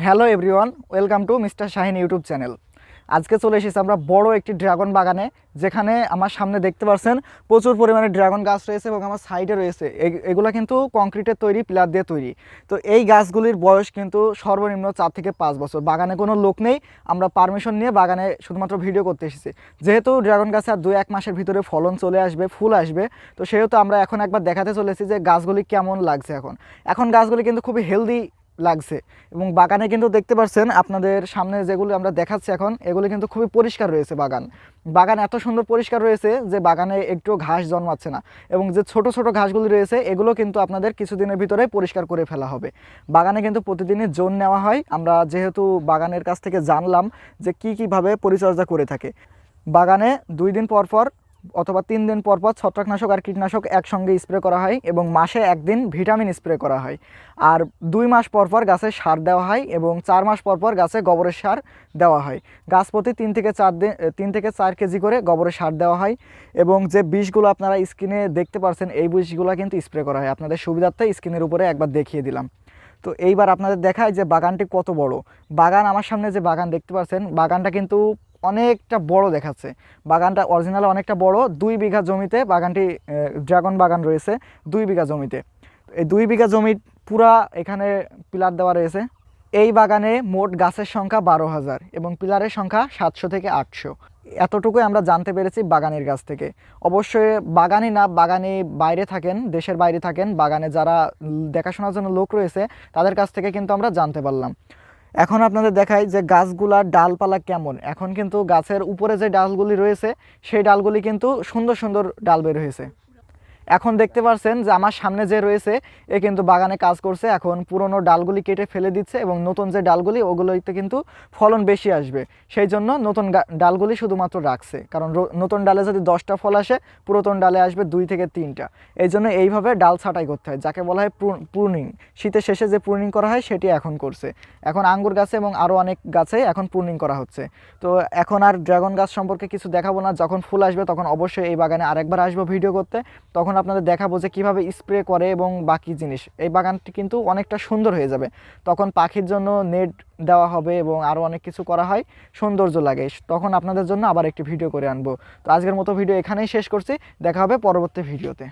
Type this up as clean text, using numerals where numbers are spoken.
Hello everyone, welcome to mister Shahin YouTube channel. আজকে চলে এসেছি আমরা বড় একটি ড্রাগন বাগানে, যেখানে আমার সামনে দেখতে পাচ্ছেন প্রচুর পরিমাণে ড্রাগন গাছ রয়েছে এবং আমার সাইডে রয়েছে এগুলো কিন্তু কংক্রিটের তৈরি, পিলার দিয়ে তৈরি। তো এই গাছগুলির বয়স কিন্তু সর্বনিম্ন 4 থেকে 5 বছর। বাগানে কোনো লোক নেই, আমরা পারমিশন নিয়ে বাগানে শুধুমাত্র ভিডিও করতে এসেছি। যেহেতু ড্রাগন গাছে আর 2-1 মাসের ভিতরে ফলন চলে আসবে, ফুল আসবে, তো সেহেতু আমরা এখন একবার দেখাতে চলেছি যে গাছগুলি কেমন লাগছে। এখন গাছগুলি কিন্তু খুবই হেলদি লাগছে এবং বাগানে কিন্তু দেখতে পাচ্ছেন আপনাদের সামনে যেগুলো আমরা দেখাচ্ছি এখন, এগুলো কিন্তু খুবই পরিষ্কার রয়েছে। বাগান এত সুন্দর পরিষ্কার রয়েছে যে বাগানে একটু ঘাস জন্মাচ্ছে না, এবং যে ছোট ছোট ঘাসগুলি রয়েছে এগুলো কিন্তু আপনাদের কিছুদিনের ভিতরে পরিষ্কার করে ফেলা হবে। বাগানে কিন্তু প্রতিদিনই জোন নেওয়া হয়। আমরা যেহেতু বাগানের কাছ থেকে জানলাম যে কীভাবে পরিচর্যা করে থাকে। বাগানে 2 দিন পর পর অথবা 3 দিন পর পর ছত্রাকনাশক আর কীটনাশক একসঙ্গে স্প্রে করা হয়, এবং মাসে 1 দিন ভিটামিন স্প্রে করা হয়। আর 2 মাস পর পর গাছে সার দেওয়া হয়, এবং 4 মাস পর পর গাছে গোবরের সার দেওয়া হয়। গাছ প্রতি 3 থেকে 4 কেজি করে গোবরের সার দেওয়া হয়, এবং যে বিষগুলো আপনারা স্ক্রিনে দেখতে পাচ্ছেন এই বিষগুলো কিন্তু স্প্রে করা হয়। আপনাদের সুবিধার্থে স্ক্রিনের উপরে একবার দেখিয়ে দিলাম। তো এইবার আপনাদের দেখায় যে বাগানটি কত বড়। আমার সামনে যে বাগান দেখতে পাচ্ছেন, বাগানটা কিন্তু অনেকটা বড় দেখাচ্ছে। বাগানটা অরিজিনাল অনেকটা বড়। 2 বিঘা জমিতে বাগানটি, ড্রাগন বাগান রয়েছে 2 বিঘা জমিতে। এই 2 বিঘা জমি পুরা এখানে পিলার দেওয়া রয়েছে। এই বাগানে মোট গাছের সংখ্যা 12,000 এবং পিলারের সংখ্যা 700 থেকে 800। এতটুকুই আমরা জানতে পেরেছি বাগানের কাছ থেকে। অবশ্যই বাগানই না, বাগানে বাইরে থাকেন, দেশের বাইরে থাকেন, বাগানে যারা দেখাশোনার জন্য লোক রয়েছে তাদের কাছ থেকে কিন্তু আমরা জানতে পারলাম। এখন আপনাদের দেখাই যে গাছগুলার ডালপালা কেমন। এখন কিন্তু গাছের উপরে যে ডালগুলি রয়েছে সেই ডালগুলি কিন্তু সুন্দর সুন্দর ডাল বের হয়েছে। এখন দেখতে পাচ্ছেন যে আমার সামনে যে রয়েছে এ কিন্তু বাগানে কাজ করছে। এখন পুরনো ডালগুলি কেটে ফেলে দিচ্ছে, এবং নতুন যে ডালগুলি ওগুলোতে কিন্তু ফলন বেশি আসবে, সেই জন্য নতুন ডালগুলি শুধুমাত্র রাখছে। কারণ নতুন ডালে যদি 10টা ফল আসে, পুরাতন ডালে আসবে 2 থেকে 3টা। এই জন্য এইভাবে ডাল ছাঁটাই করতে হয়, যাকে বলা হয় প্রুনিং। শীতের শেষে যে প্রুনিং করা হয় সেটি এখন করছে। এখন আঙ্গুর গাছে এবং আরও অনেক গাছে এখন প্রুনিং করা হচ্ছে। তো এখন আর ড্রাগন গাছ সম্পর্কে কিছু দেখাবো না। যখন ফুল আসবে তখন অবশ্যই এই বাগানে আরেকবার আসবো ভিডিও করতে, তখন আপনাদের দেখাবো যে কীভাবে স্প্রে করে এবং বাকি জিনিস। এই বাগানটি কিন্তু অনেকটা সুন্দর হয়ে যাবে। তখন পাখির জন্য নেট দেওয়া হবে এবং আরও অনেক কিছু করা হয়, সৌন্দর্য লাগে। তখন আপনাদের জন্য আবার একটি ভিডিও করে আনবো। তো আজকের মতো ভিডিও এখানেই শেষ করছি। দেখা হবে পরবর্তী ভিডিওতে।